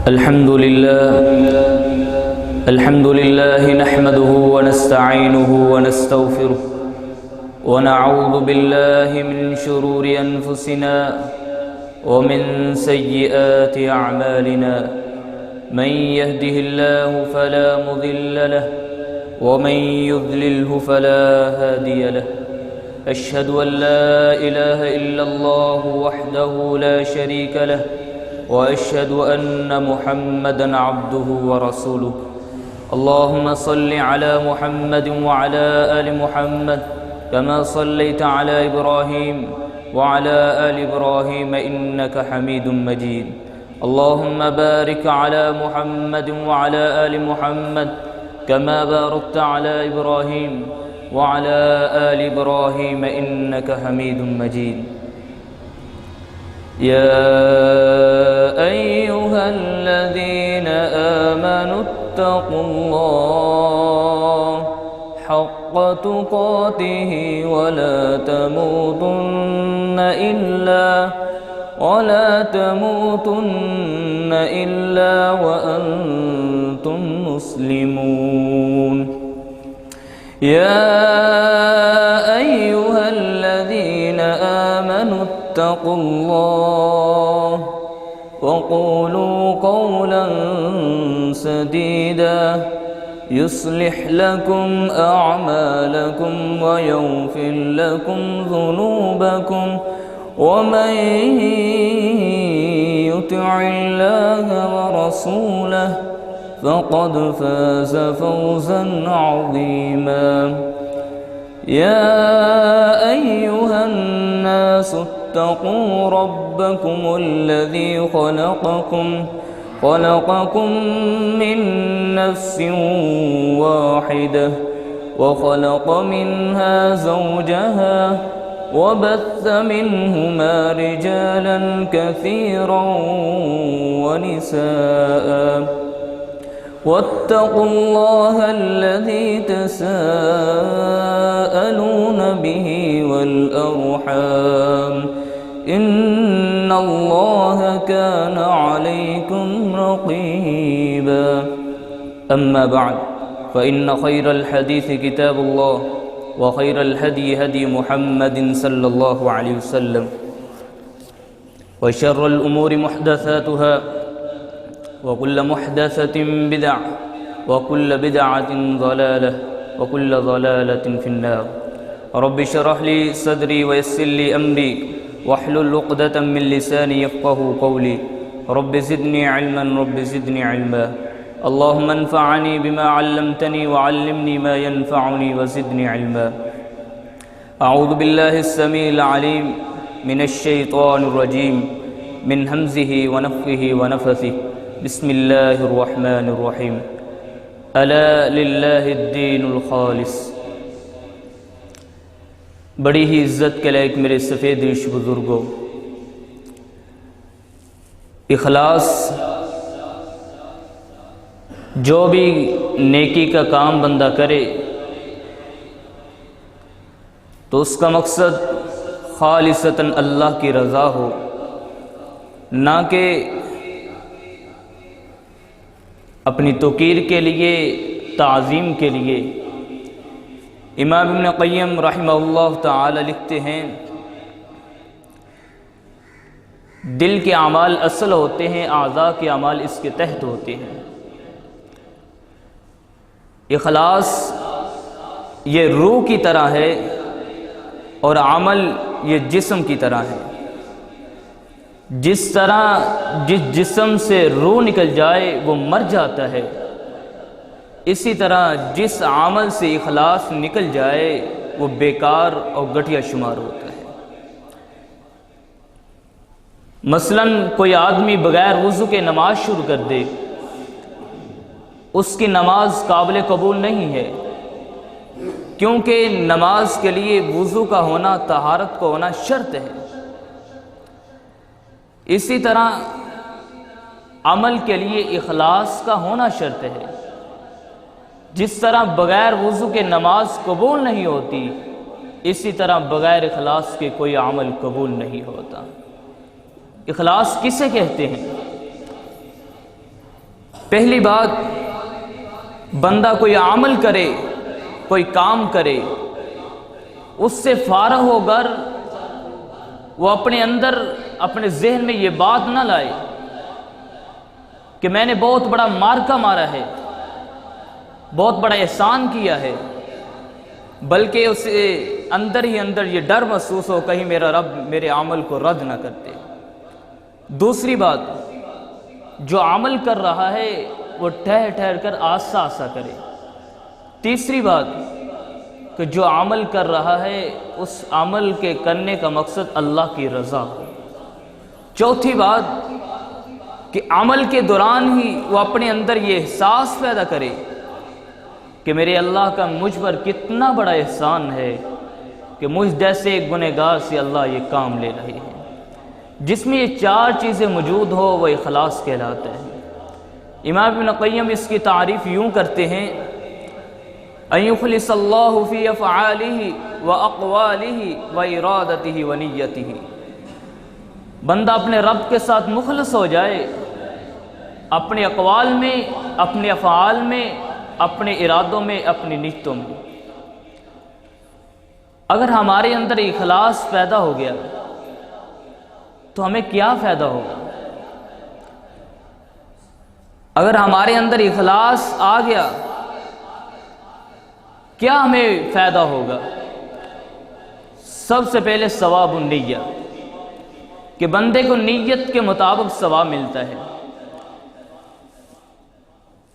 الحمد لله نحمده ونستعينه ونستغفره ونعوذ بالله من شرور أنفسنا ومن سيئات أعمالنا من يهده الله فلا مضل له ومن يضلله فلا هادي له أشهد أن لا إله إلا الله وحده لا شريك له وأشهد أن محمدًا عبده ورسوله اللهم صل على محمد وعلى آل محمد كما صليت على إبراهيم وعلى آل إبراهيم إنك حميد مجيد اللهم بارك على محمد وعلى آل محمد كما باركت على إبراهيم وعلى آل إبراهيم إنك حميد مجيد يا أيها الذين آمنوا اتقوا الله حق تقاته ولا تموتن إلا وأنتم مسلمون يا أيها الذين آمنوا اتقوا الله وقولوا قولا سديدا يصلح لكم أعمالكم ويغفر لكم ذنوبكم ومن يطع الله ورسوله فقد فاز فوزا عظيما يا أيها الناس اتقوا ربكم الذي خلقكم من نفس واحدة وخلق منها زوجها وبث منهما رجالا كثيرا ونساء واتقوا الله الذي تساءلون به والأرحام إن الله كان عليكم رقيبا أما بعد فإن خير الحديث كتاب الله وخير الهدي هدي محمد صلى الله عليه وسلم وشر الأمور محدثاتها وكل محدثة بدعة وكل بدعة ضلالة وكل ضلالة في النار رب اشرح لي صدري ويسر لي أمري واحلل عقدة من لساني يفقهوا قولي رب زدني علما اللهم انفعني بما علمتني وعلمني ما ينفعني وزدني علما أعوذ بالله السميع العليم من الشيطان الرجيم من همزه ونفخه ونفثه بسم الله الرحمن الرحيم ألا لله الدين الخالص بڑی ہی عزت کے لائق میرے سفید ریش بزرگوں، اخلاص جو بھی نیکی کا کام بندہ کرے تو اس کا مقصد خالصتاً اللہ کی رضا ہو، نہ کہ اپنی توقیر کے لیے، تعظیم کے لیے۔ امام ابن قیم رحمہ اللہ تعالی لکھتے ہیں دل کے اعمال اصل ہوتے ہیں، اعضاء کے اعمال اس کے تحت ہوتے ہیں۔ اخلاص یہ روح کی طرح ہے اور عمل یہ جسم کی طرح ہے۔ جس طرح جس جسم سے روح نکل جائے وہ مر جاتا ہے، اسی طرح جس عمل سے اخلاص نکل جائے وہ بیکار اور گھٹیا شمار ہوتا ہے۔ مثلاً کوئی آدمی بغیر وضو کے نماز شروع کر دے، اس کی نماز قابل قبول نہیں ہے، کیونکہ نماز کے لیے وضو کا ہونا، طہارت کا ہونا شرط ہے۔ اسی طرح عمل کے لیے اخلاص کا ہونا شرط ہے۔ جس طرح بغیر وضو کے نماز قبول نہیں ہوتی، اسی طرح بغیر اخلاص کے کوئی عمل قبول نہیں ہوتا۔ اخلاص کسے کہتے ہیں؟ پہلی بات، بندہ کوئی عمل کرے، کوئی کام کرے، اس سے فارغ ہو کر وہ اپنے اندر اپنے ذہن میں یہ بات نہ لائے کہ میں نے بہت بڑا مارکا مارا ہے، بہت بڑا احسان کیا ہے، بلکہ اسے اندر ہی اندر یہ ڈر محسوس ہو کہیں میرا رب میرے عمل کو رد نہ کر دے۔ دوسری بات، جو عمل کر رہا ہے وہ ٹھہر ٹھہر کر آہستہ آہستہ کرے۔ تیسری بات کہ جو عمل کر رہا ہے اس عمل کے کرنے کا مقصد اللہ کی رضا ہو۔ چوتھی بات کہ عمل کے دوران ہی وہ اپنے اندر یہ احساس پیدا کرے کہ میرے اللہ کا مجھ پر کتنا بڑا احسان ہے کہ مجھ جیسے ایک گنہگار سے اللہ یہ کام لے رہے ہیں۔ جس میں یہ چار چیزیں موجود ہو وہ اخلاص کہلاتا ہے۔ امام ابن قیم اس کی تعریف یوں کرتے ہیں، ان یخلص اللہ فی افعالہ واقوالہ وارادتہ ونیتہ، بندہ اپنے رب کے ساتھ مخلص ہو جائے، اپنے اقوال میں، اپنے افعال میں، اپنے ارادوں میں، اپنی نیتوں میں۔ اگر ہمارے اندر اخلاص پیدا ہو گیا تو ہمیں کیا فائدہ ہوگا؟ اگر ہمارے اندر اخلاص آ گیا کیا ہمیں فائدہ ہوگا؟ سب سے پہلے ثواب النیہ، کہ بندے کو نیت کے مطابق ثواب ملتا ہے۔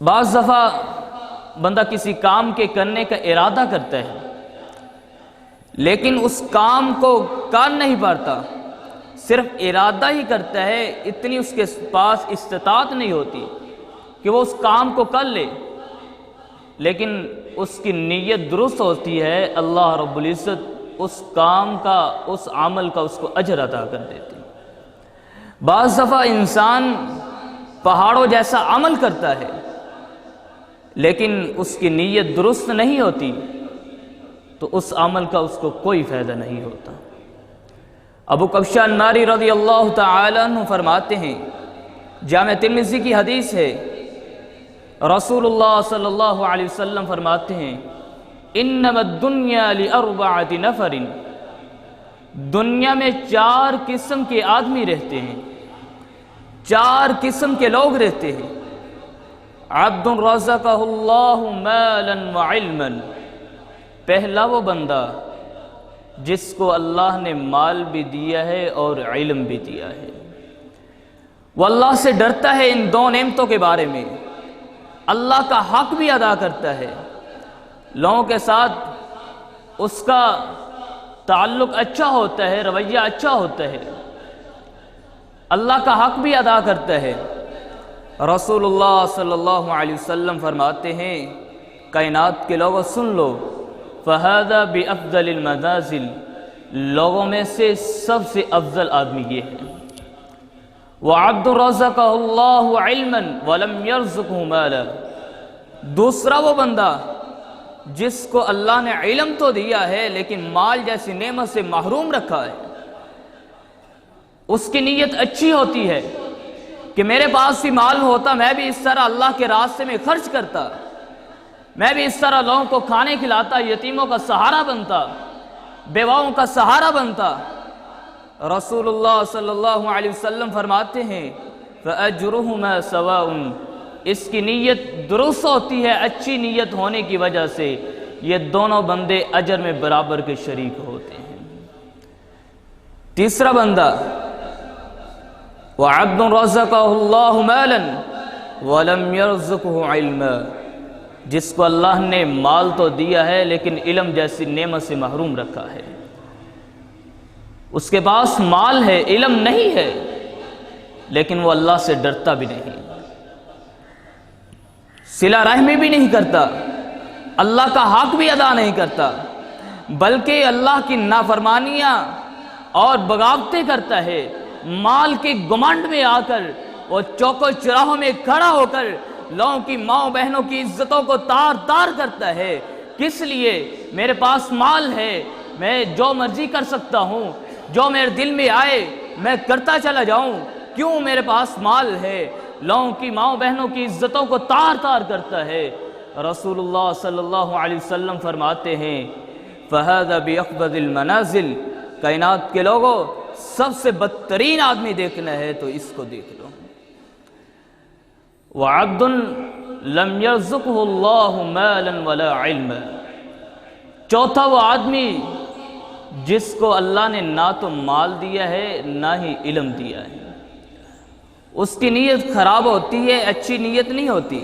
بعض دفعہ بندہ کسی کام کے کرنے کا ارادہ کرتا ہے لیکن اس کام کو کر نہیں پاتا، صرف ارادہ ہی کرتا ہے، اتنی اس کے پاس استطاعت نہیں ہوتی کہ وہ اس کام کو کر لے، لیکن اس کی نیت درست ہوتی ہے، اللہ رب العزت اس کام کا، اس عمل کا اس کو اجر عطا کر دیتے ہیں۔ بعض دفعہ انسان پہاڑوں جیسا عمل کرتا ہے لیکن اس کی نیت درست نہیں ہوتی تو اس عمل کا اس کو کوئی فائدہ نہیں ہوتا۔ ابو کبشہ الناری رضی اللہ تعالی عنہ فرماتے ہیں، جامع ترمذی کی حدیث ہے، رسول اللہ صلی اللہ علیہ وسلم فرماتے ہیں، انما الدنیا لاربعۃ نفر، دنیا میں 4 قسم کے آدمی رہتے ہیں، 4 قسم کے لوگ رہتے ہیں۔ عبد رزقہ اللہ مالا وعلما، پہلا وہ بندہ جس کو اللہ نے مال بھی دیا ہے اور علم بھی دیا ہے، وہ اللہ سے ڈرتا ہے ان 2 نعمتوں کے بارے میں، اللہ کا حق بھی ادا کرتا ہے، لوگوں کے ساتھ اس کا تعلق اچھا ہوتا ہے، رویہ اچھا ہوتا ہے، اللہ کا حق بھی ادا کرتا ہے۔ رسول اللہ صلی اللہ علیہ وسلم فرماتے ہیں، کائنات کے لوگوں سن لو، فَهَذَا بِأَفْضَلِ الْمَنَازِلِ، لوگوں میں سے سب سے افضل آدمی یہ ہے۔ وَعَبْدٌ رَزَقَهُ اللَّهُ عِلْمًا وَلَمْ يَرْزُقْهُ مَالًا، دوسرا وہ بندہ جس کو اللہ نے علم تو دیا ہے لیکن مال جیسی نعمت سے محروم رکھا ہے، اس کی نیت اچھی ہوتی ہے کہ میرے پاس بھی مال ہوتا میں بھی اس طرح اللہ کے راستے میں خرچ کرتا، میں بھی اس طرح لوگوں کو کھانے کھلاتا، یتیموں کا سہارا بنتا، بیواؤں کا سہارا بنتا۔ رسول اللہ صلی اللہ علیہ وسلم فرماتے ہیں، فَأَجْرُهُمَا سَوَاءٌ، اس کی نیت درست ہوتی ہے، اچھی نیت ہونے کی وجہ سے یہ دونوں بندے اجر میں برابر کے شریک ہوتے ہیں۔ تیسرا بندہ، وَعَبْدٌ رَزَقَهُ اللَّهُ مَالًا وَلَمْ يَرْزُقْهُ عِلْمًا، جس کو اللہ نے مال تو دیا ہے لیکن علم جیسی نعمت سے محروم رکھا ہے، اس کے پاس مال ہے، علم نہیں ہے، لیکن وہ اللہ سے ڈرتا بھی نہیں، صلہ رحمی بھی نہیں کرتا، اللہ کا حق بھی ادا نہیں کرتا، بلکہ اللہ کی نافرمانیاں اور بغاوتیں کرتا ہے، مال کے گمنڈ میں آ کر وہ چوکوں چراہوں میں کھڑا ہو کر لوگوں کی ماں بہنوں کی عزتوں کو تار تار کرتا ہے۔ کس لیے؟ میرے پاس مال ہے، میں جو مرضی کر سکتا ہوں، جو میرے دل میں آئے میں کرتا چلا جاؤں، کیوں؟ میرے پاس مال ہے۔ لوگوں کی ماؤں بہنوں کی عزتوں کو تار تار کرتا ہے۔ رسول اللہ صلی اللہ علیہ وسلم فرماتے ہیں فَهَذَا بِأَخْبَثِ الْمَنَازِلِ، کائنات کے لوگوں سب سے بدترین آدمی دیکھنا ہے تو اس کو دیکھ لو۔ وَعَبْدٌ لَمْ يَرْزُقْهُ اللَّهُ مَالًا وَلَا عِلْمًا، چوتھا وہ آدمی جس کو اللہ نے نہ تو مال دیا ہے نہ ہی علم دیا ہے، اس کی نیت خراب ہوتی ہے، اچھی نیت نہیں ہوتی۔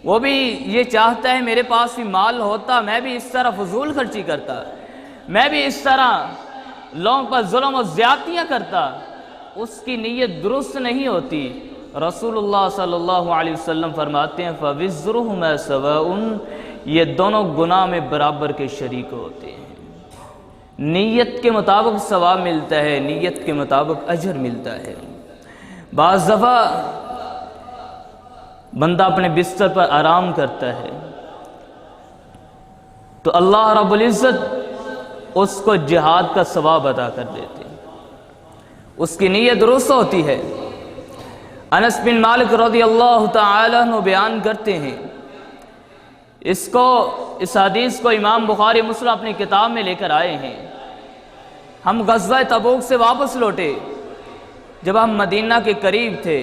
وہ بھی یہ چاہتا ہے میرے پاس بھی مال ہوتا، میں بھی اس طرح فضول خرچی کرتا، میں بھی اس طرح لوگوں پر ظلم و زیادتیاں کرتا، اس کی نیت درست نہیں ہوتی۔ رسول اللہ صلی اللہ علیہ وسلم فرماتے ہیں فَوِزْرُهُمَا سَوَاءٌ، یہ دونوں گناہ میں برابر کے شریک ہوتے ہیں۔ نیت کے مطابق ثواب ملتا ہے، نیت کے مطابق اجر ملتا ہے۔ بعض دفعہ بندہ اپنے بستر پر آرام کرتا ہے تو اللہ رب العزت اس کو جہاد کا ثواب عطا کر دیتے ہیں، اس کی نیت درست ہوتی ہے۔ انس بن مالک رضی اللہ تعالی عنہ بیان کرتے ہیں، اس حدیث کو امام بخاری مسلم اپنی کتاب میں لے کر آئے ہیں۔ ہم غزوہ تبوک سے واپس لوٹے، جب ہم مدینہ کے قریب تھے،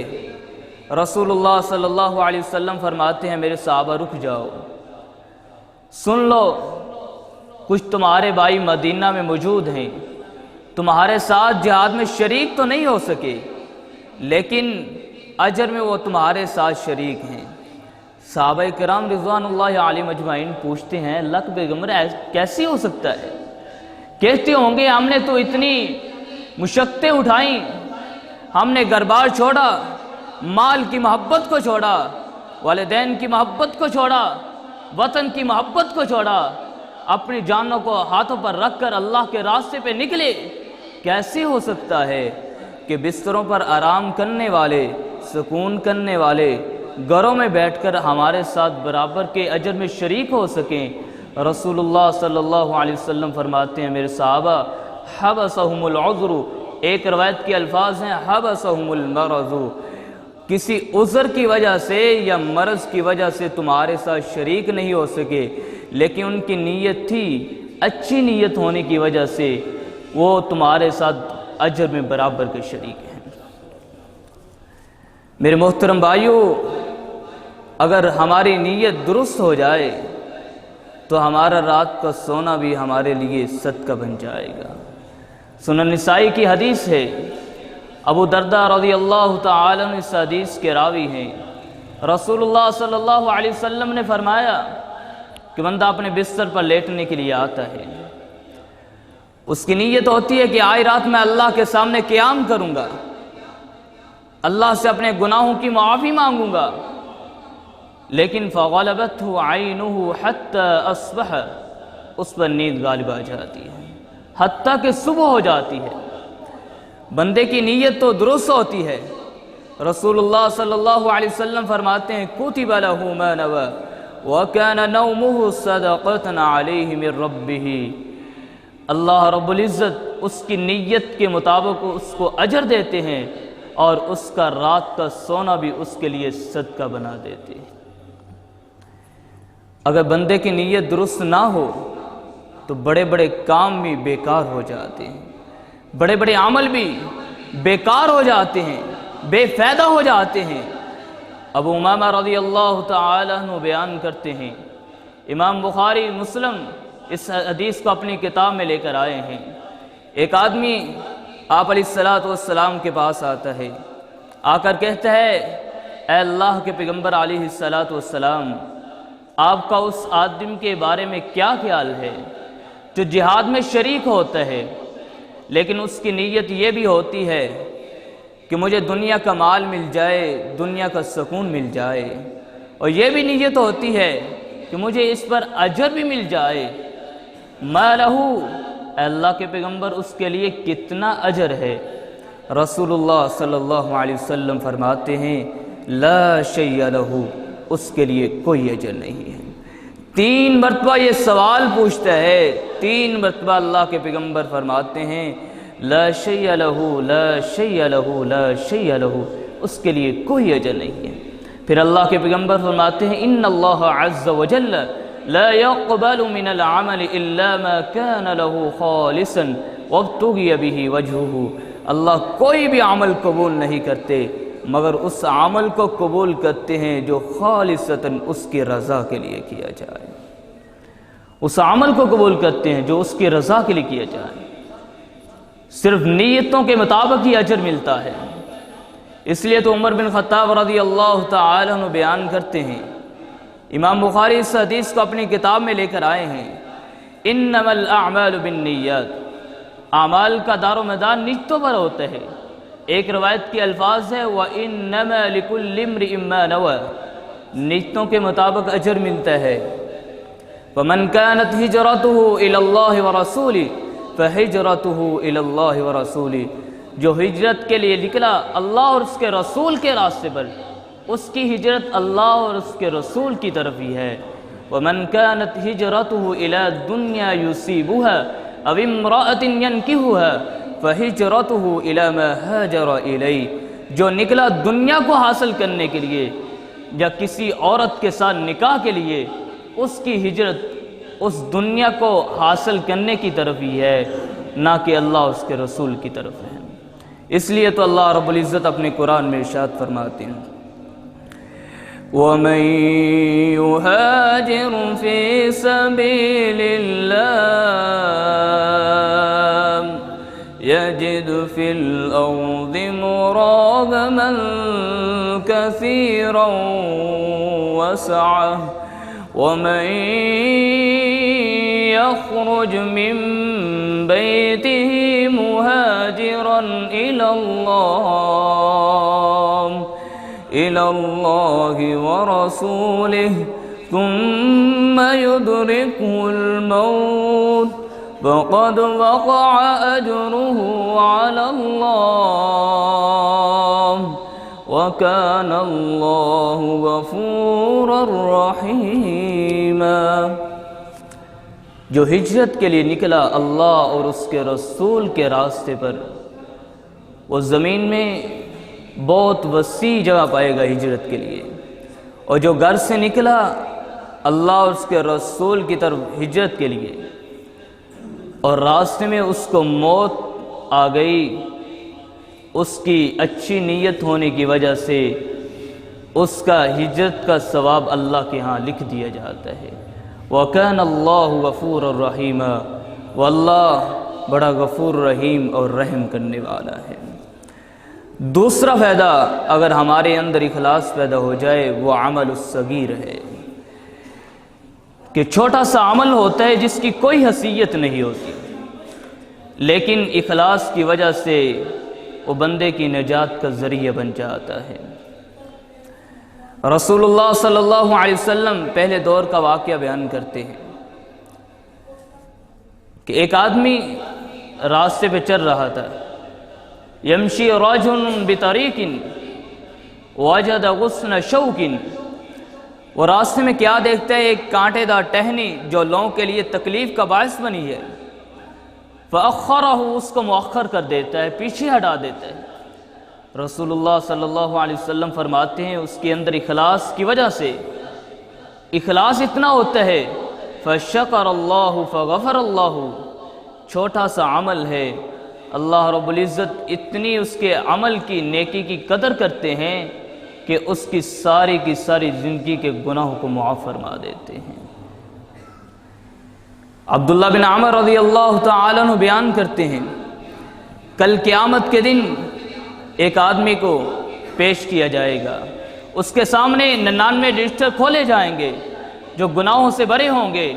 رسول اللہ صلی اللہ علیہ وسلم فرماتے ہیں میرے صحابہ رک جاؤ، سن لو، کچھ تمہارے بھائی مدینہ میں موجود ہیں، تمہارے ساتھ جہاد میں شریک تو نہیں ہو سکے لیکن اجر میں وہ تمہارے ساتھ شریک ہیں۔ صحابہ کرام رضوان اللہ علیہم اجمعین پوچھتے ہیں اللہ کے پیغمبر کیسے ہو سکتا ہے؟ کہتے ہوں گے ہم نے تو اتنی مشقتیں اٹھائیں، ہم نے گھر بار چھوڑا، مال کی محبت کو چھوڑا، والدین کی محبت کو چھوڑا، وطن کی محبت کو چھوڑا، اپنی جانوں کو ہاتھوں پر رکھ کر اللہ کے راستے پہ نکلے۔ کیسے ہو سکتا ہے کہ بستروں پر آرام کرنے والے، سکون کرنے والے گھروں میں بیٹھ کر ہمارے ساتھ برابر کے اجر میں شریک ہو سکیں؟ رسول اللہ صلی اللہ علیہ وسلم فرماتے ہیں میرے صحابہ حبسہم العذر، ایک روایت کے الفاظ ہیں حبسہم المرض، کسی عذر کی وجہ سے یا مرض کی وجہ سے تمہارے ساتھ شریک نہیں ہو سکے، لیکن ان کی نیت تھی، اچھی نیت ہونے کی وجہ سے وہ تمہارے ساتھ اجر میں برابر کے شریک ہیں۔ میرے محترم بھائیوں، اگر ہماری نیت درست ہو جائے تو ہمارا رات کا سونا بھی ہمارے لیے صدقہ بن جائے گا۔ سنن نسائی کی حدیث ہے، ابو درداء رضی اللہ تعالی عنہ اس حدیث کے راوی ہیں، رسول اللہ صلی اللہ علیہ وسلم نے فرمایا کہ بندہ اپنے بستر پر لیٹنے کے لیے آتا ہے، اس کی نیت ہوتی ہے کہ آج رات میں اللہ کے سامنے قیام کروں گا، اللہ سے اپنے گناہوں کی معافی مانگوں گا، لیکن فغلبته عینہ حتی اصبح، اس پر نیند غالب آ جاتی ہے حتیٰ کہ صبح ہو جاتی ہے۔ بندے کی نیت تو درست ہوتی ہے۔ رسول اللہ صلی اللہ علیہ وسلم فرماتے ہیں کتب لہ ما نوى وکان نومہ صدقۃ علیہ من ربہ، اللہ رب العزت اس کی نیت کے مطابق اس کو اجر دیتے ہیں اور اس کا رات کا سونا بھی اس کے لیے صدقہ بنا دیتے ہیں۔ اگر بندے کی نیت درست نہ ہو تو بڑے بڑے کام بھی بیکار ہو جاتے ہیں، بڑے بڑے عمل بھی بیکار ہو جاتے ہیں، بے فائدہ ہو جاتے ہیں۔ ابو امامہ رضی اللہ تعالی عنہ بیان کرتے ہیں، امام بخاری مسلم اس حدیث کو اپنی کتاب میں لے کر آئے ہیں، ایک آدمی آپ علیہ الصلوۃ والسلام کے پاس آتا ہے، آ کر کہتا ہے اے اللہ کے پیغمبر علیہ الصلوۃ والسلام، آپ کا اس آدمی کے بارے میں کیا خیال ہے جو جہاد میں شریک ہوتا ہے لیکن اس کی نیت یہ بھی ہوتی ہے کہ مجھے دنیا کا مال مل جائے، دنیا کا سکون مل جائے، اور یہ بھی نیت ہوتی ہے کہ مجھے اس پر اجر بھی مل جائے، ما لہو، اے اللہ کے پیغمبر اس کے لیے کتنا اجر ہے؟ رسول اللہ صلی اللہ علیہ وسلم فرماتے ہیں لا شیء لہ، اس کے لیے کوئی اجر نہیں ہے۔ 3 مرتبہ یہ سوال پوچھتا ہے، 3 مرتبہ اللہ کے پیغمبر فرماتے ہیں لا شیء لہ، لا شیء لہ، لا شیء لہ، اس کے لیے کوئی اجر نہیں ہے۔ پھر اللہ کے پیغمبر فرماتے ہیں ان اللہ عز وجل لا يقبل من العمل الا ما كان له خالصا وابتغي به وجهه، اللہ کوئی بھی عمل قبول نہیں کرتے مگر اس عمل کو قبول کرتے ہیں جو خالصتاً اس کی رضا کے لیے کیا جائے، اس عمل کو قبول کرتے ہیں جو اس کی رضا کے لیے کیا جائے۔ صرف نیتوں کے مطابق ہی اجر ملتا ہے۔ اس لیے تو عمر بن خطاب رضی اللہ تعالی عنہ بیان کرتے ہیں، امام بخاری اس حدیث کو اپنی کتاب میں لے کر آئے ہیں، انما الاعمال بالنیات، اعمال کا دار و مدار نیتوں پر ہوتا ہے۔ ایک روایت کے الفاظ ہے وَإِنَّمَا لِكُلِّ امْرِئٍ مَّا نَوَىٰ، نیتوں کے مطابق اجر ملتا ہے۔ وَمَنْ كَانَتْ هِجْرَتُهُ إِلَى اللَّهِ وَرَسُولِهِ فَهِجْرَتُهُ إِلَى اللَّهِ وَرَسُولِهِ، جو ہجرت کے لیے نکلا اللہ اور اس کے رسول کے راستے پر، اس کی ہجرت اللہ اور اس کے رسول کی طرف ہی ہے۔ وَمَنْ كَانَتْ هِجْرَتُهُ إِلَى دُنْيَا يُصِيبُهَا أَوْ امْرَأَةٍ يَنْكِحُهَا فَهِجْرَتُهُ إِلَى مَا هَاجَرَ إِلَيْهِ، جو نکلا دنیا کو حاصل کرنے کے لیے یا کسی عورت کے ساتھ نکاح کے لیے، اس کی ہجرت اس دنیا کو حاصل کرنے کی طرف ہی ہے، نہ کہ اللہ اس کے رسول کی طرف ہے۔ اس لیے تو اللہ رب العزت اپنے قرآن میں ارشاد فرماتے ہیں وَمَن يُهَاجِرْ فِي سَبِيلِ اللَّهِ يجد في الأرض مراغما كثيرا وسعة ومن يخرج من بيته مهاجرا إلى الله ورسوله ثم يدركه الموت فقد وقع أجره على الله وكان الله غفورا رحيما۔ جو ہجرت کے لیے نکلا اللہ اور اس کے رسول کے راستے پر، وہ زمین میں بہت وسیع جگہ پائے گا ہجرت کے لیے، اور جو گھر سے نکلا اللہ اور اس کے رسول کی طرف ہجرت کے لیے اور راستے میں اس کو موت آ گئی، اس کی اچھی نیت ہونے کی وجہ سے اس کا ہجرت کا ثواب اللہ کے ہاں لکھ دیا جاتا ہے۔ وَكَانَ اللَّهُ غَفُورًا رَحِيمًا، واللہ بڑا غفور رحیم اور رحم کرنے والا ہے۔ دوسرا فائدہ اگر ہمارے اندر اخلاص پیدا ہو جائے وہ عمل الصغیر ہے، کہ چھوٹا سا عمل ہوتا ہے جس کی کوئی حیثیت نہیں ہوتی، لیکن اخلاص کی وجہ سے وہ بندے کی نجات کا ذریعہ بن جاتا ہے۔ رسول اللہ صلی اللہ علیہ وسلم پہلے دور کا واقعہ بیان کرتے ہیں کہ ایک آدمی راستے پہ چل رہا تھا، یمشی رجل بطریق وجد غصن شوک، وہ راستے میں کیا دیکھتا ہے؟ ایک کانٹے دار ٹہنی جو لوگوں کے لیے تکلیف کا باعث بنی ہے، فأخرہ، اس کو مؤخر کر دیتا ہے، پیچھے ہٹا دیتا ہے۔ رسول اللہ صلی اللہ علیہ وسلم فرماتے ہیں اس کے اندر اخلاص کی وجہ سے اخلاص اتنا ہوتا ہے فشکر اللہ فغفر اللہ، چھوٹا سا عمل ہے، اللہ رب العزت اتنی اس کے عمل کی نیکی کی قدر کرتے ہیں کہ اس کی ساری زندگی کے گناہوں کو معاف فرما دیتے ہیں۔ عبداللہ بن عمر رضی اللہ تعالیٰ عنہ بیان کرتے ہیں کل قیامت کے دن ایک آدمی کو پیش کیا جائے گا، اس کے سامنے 99 رجسٹر کھولے جائیں گے جو گناہوں سے بھرے ہوں گے۔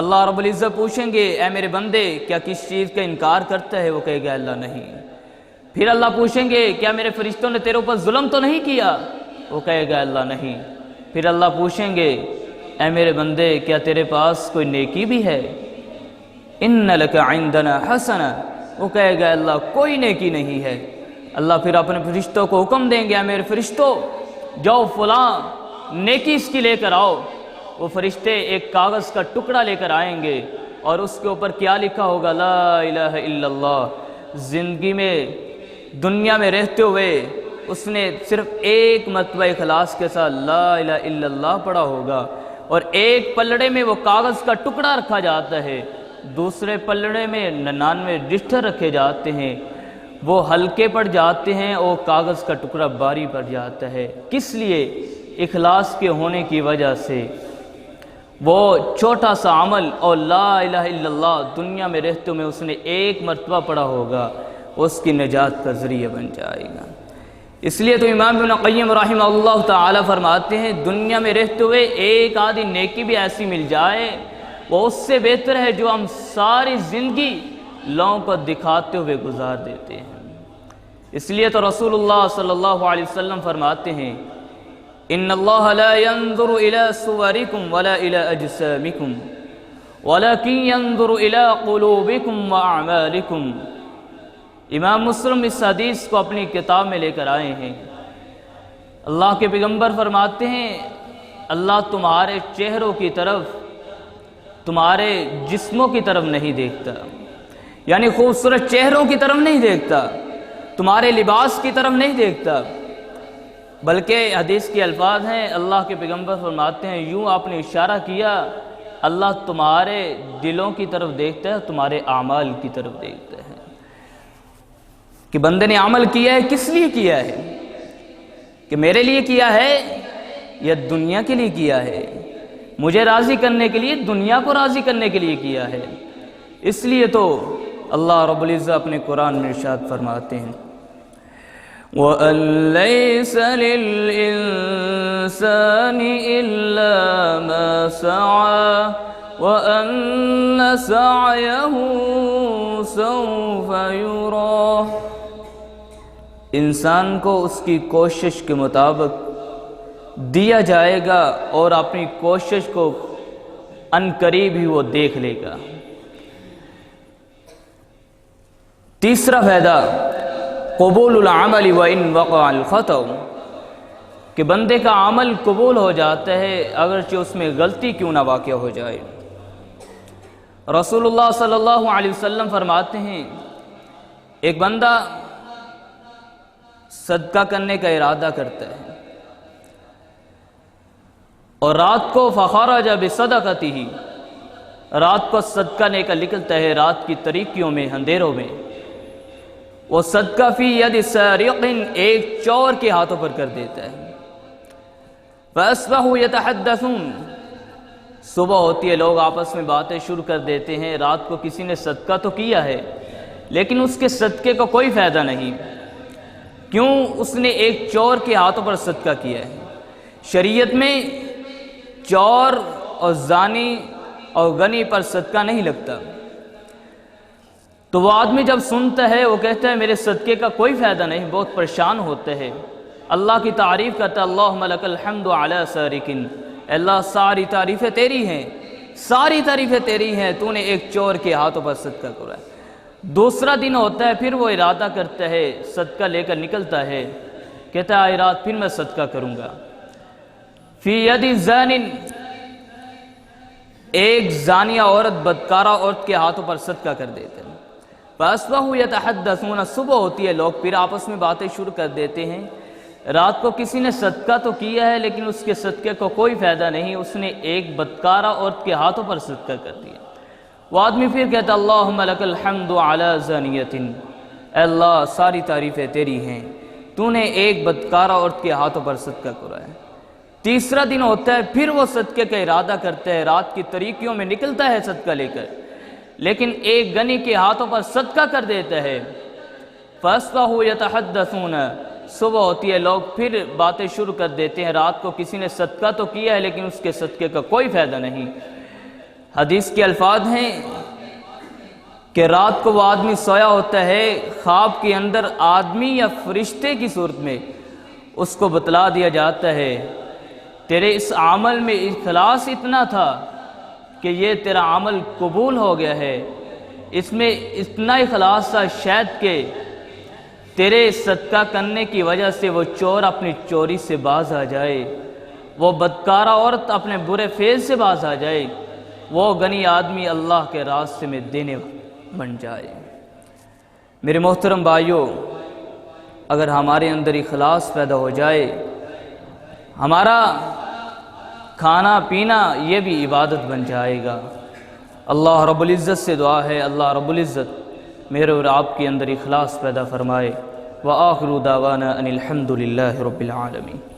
اللہ رب العزت پوچھیں گے اے میرے بندے کیا کس چیز کا انکار کرتا ہے؟ وہ کہے گا اللہ نہیں۔ پھر اللہ پوچھیں گے کیا میرے فرشتوں نے تیرے اوپر ظلم تو نہیں کیا؟ وہ کہے گا اللہ نہیں۔ پھر اللہ پوچھیں گے اے میرے بندے کیا تیرے پاس کوئی نیکی بھی ہے؟ ان لک عندنا حسنہ، وہ کہے گا اللہ کوئی نیکی نہیں ہے۔ اللہ پھر اپنے فرشتوں کو حکم دیں گے اے میرے فرشتوں جاؤ فلاں نیکی اس کی لے کر آؤ۔ وہ فرشتے ایک کاغذ کا ٹکڑا لے کر آئیں گے اور اس کے اوپر کیا لکھا ہوگا؟ لا الہ الا اللہ۔ زندگی میں دنیا میں رہتے ہوئے اس نے صرف ایک مرتبہ اخلاص کے ساتھ لا الہ الا اللہ پڑھا ہوگا، اور ایک پلڑے میں وہ کاغذ کا ٹکڑا رکھا جاتا ہے، دوسرے پلڑے میں 99 ڈسٹر رکھے جاتے ہیں، وہ ہلکے پڑ جاتے ہیں اور کاغذ کا ٹکڑا بھاری پڑ جاتا ہے۔ کس لیے؟ اخلاص کے ہونے کی وجہ سے۔ وہ چھوٹا سا عمل اور لا الہ الا اللہ دنیا میں رہتے میں اس نے ایک مرتبہ پڑھا ہوگا، اس کی نجات کا ذریعہ بن جائے گا۔ اس لیے تو امام ابن قیم رحمہ اللہ تعالی فرماتے ہیں دنیا میں رہتے ہوئے ایک آدھی نیکی بھی ایسی مل جائے وہ اس سے بہتر ہے جو ہم ساری زندگی لوگوں کو دکھاتے ہوئے گزار دیتے ہیں۔ اس لیے تو رسول اللہ صلی اللہ علیہ وسلم فرماتے ہیں ان اللہ لا ينظر الى صورکم ولا الى اجسامکم ولكن ينظر الى قلوبکم واعمالکم۔ امام مسلم اس حدیث کو اپنی کتاب میں لے کر آئے ہیں۔ اللہ کے پیغمبر فرماتے ہیں اللہ تمہارے چہروں کی طرف، تمہارے جسموں کی طرف نہیں دیکھتا، یعنی خوبصورت چہروں کی طرف نہیں دیکھتا، تمہارے لباس کی طرف نہیں دیکھتا، بلکہ حدیث کے الفاظ ہیں اللہ کے پیغمبر فرماتے ہیں یوں آپ نے اشارہ کیا اللہ تمہارے دلوں کی طرف دیکھتا ہے، تمہارے اعمال کی طرف دیکھتا ہے کہ بندے نے عمل کیا ہے کس لیے کیا ہے، کہ میرے لیے کیا ہے یا دنیا کے لیے کیا ہے، مجھے راضی کرنے کے لیے، دنیا کو راضی کرنے کے لیے کیا ہے۔ اس لیے تو اللہ رب العزت اپنے قرآن میں ارشاد فرماتے ہیں وَأَن لَيْسَ لِلْإِنسَانِ إِلَّا مَا سَعَى وَأَنَّ سَعْيَهُ سَوْفَ يُرَى۔ انسان کو اس کی کوشش کے مطابق دیا جائے گا اور اپنی کوشش کو ان قریب ہی وہ دیکھ لے گا۔ تیسرا فائدہ قبول العمل وَإِن وَقَعَ الْخَطَأُ، کہ بندے کا عمل قبول ہو جاتا ہے اگرچہ اس میں غلطی کیوں نہ واقع ہو جائے۔ رسول اللہ صلی اللہ علیہ وسلم فرماتے ہیں ایک بندہ صدقہ کرنے کا ارادہ کرتا ہے اور رات کو فخرج بصدقتہ، رات کو صدقہ لے کر نکلتا ہے، رات کی تاریکیوں میں، اندھیروں میں، وہ صدقہ فی ید سارق، ایک چور کے ہاتھوں پر کر دیتا ہے۔ فاصبحوا یتحدثون، صبح ہوتی ہے لوگ آپس میں باتیں شروع کر دیتے ہیں، رات کو کسی نے صدقہ تو کیا ہے لیکن اس کے صدقے کا کوئی فائدہ نہیں، کیوں؟ اس نے ایک چور کے ہاتھوں پر صدقہ کیا ہے۔ شریعت میں چور اور زانی اور غنی پر صدقہ نہیں لگتا، تو وہ آدمی جب سنتا ہے وہ کہتا ہے میرے صدقے کا کوئی فائدہ نہیں، بہت پریشان ہوتا ہے، اللہ کی تعریف کرتا ہے اللہم لک الحمد علی سارقن، اللہ ساری تعریفیں تیری ہیں، ساری تعریفیں تیری ہیں، تو نے ایک چور کے ہاتھوں پر صدقہ کرا ہے۔ دوسرا دن ہوتا ہے پھر وہ ارادہ کرتا ہے، صدقہ لے کر نکلتا ہے، کہتا ہے رات پھر میں صدقہ کروں گا۔ فی ید زان، ایک زانیہ عورت، بدکارہ عورت کے ہاتھوں پر صدقہ کر دیتے ہیں۔ فاصبحوا یتحدثون، صبح ہوتی ہے لوگ پھر آپس میں باتیں شروع کر دیتے ہیں، رات کو کسی نے صدقہ تو کیا ہے لیکن اس کے صدقے کو کوئی فائدہ نہیں، اس نے ایک بدکارہ عورت کے ہاتھوں پر صدقہ کر دیا۔ وہ آدمی پھر کہتا اللہم لک الحمد علی زانیۃ، اے اللہ ساری تعریفیں تیری ہیں، تو نے ایک بدکارہ عورت کے ہاتھوں پر صدقہ کرایا۔ تیسرا دن ہوتا ہے پھر وہ صدقے کا ارادہ کرتا ہے، رات کی تاریکیوں میں نکلتا ہے صدقہ لے کر، لیکن ایک غنی کے ہاتھوں پر صدقہ کر دیتا ہے۔ فاصبحوا یتحدثون، صبح ہوتی ہے لوگ پھر باتیں شروع کر دیتے ہیں، رات کو کسی نے صدقہ تو کیا ہے لیکن اس کے صدقے کا کوئی فائدہ نہیں۔ حدیث کے الفاظ ہیں کہ رات کو وہ آدمی سویا ہوتا ہے، خواب کے اندر آدمی یا فرشتے کی صورت میں اس کو بتلا دیا جاتا ہے تیرے اس عمل میں اخلاص اتنا تھا کہ یہ تیرا عمل قبول ہو گیا ہے، اس میں اتنا اخلاص تھا شاید کہ تیرے صدقہ کرنے کی وجہ سے وہ چور اپنی چوری سے باز آ جائے، وہ بدکارہ عورت اپنے برے فعل سے باز آ جائے، وہ غنی آدمی اللہ کے راستے میں دینے بن جائے۔ میرے محترم بھائیوں، اگر ہمارے اندر اخلاص پیدا ہو جائے، ہمارا کھانا پینا یہ بھی عبادت بن جائے گا۔ اللہ رب العزت سے دعا ہے، اللہ رب العزت میرے اور آپ کے اندر اخلاص پیدا فرمائے۔ وآخر دعوانا ان الحمد للہ رب العالمین۔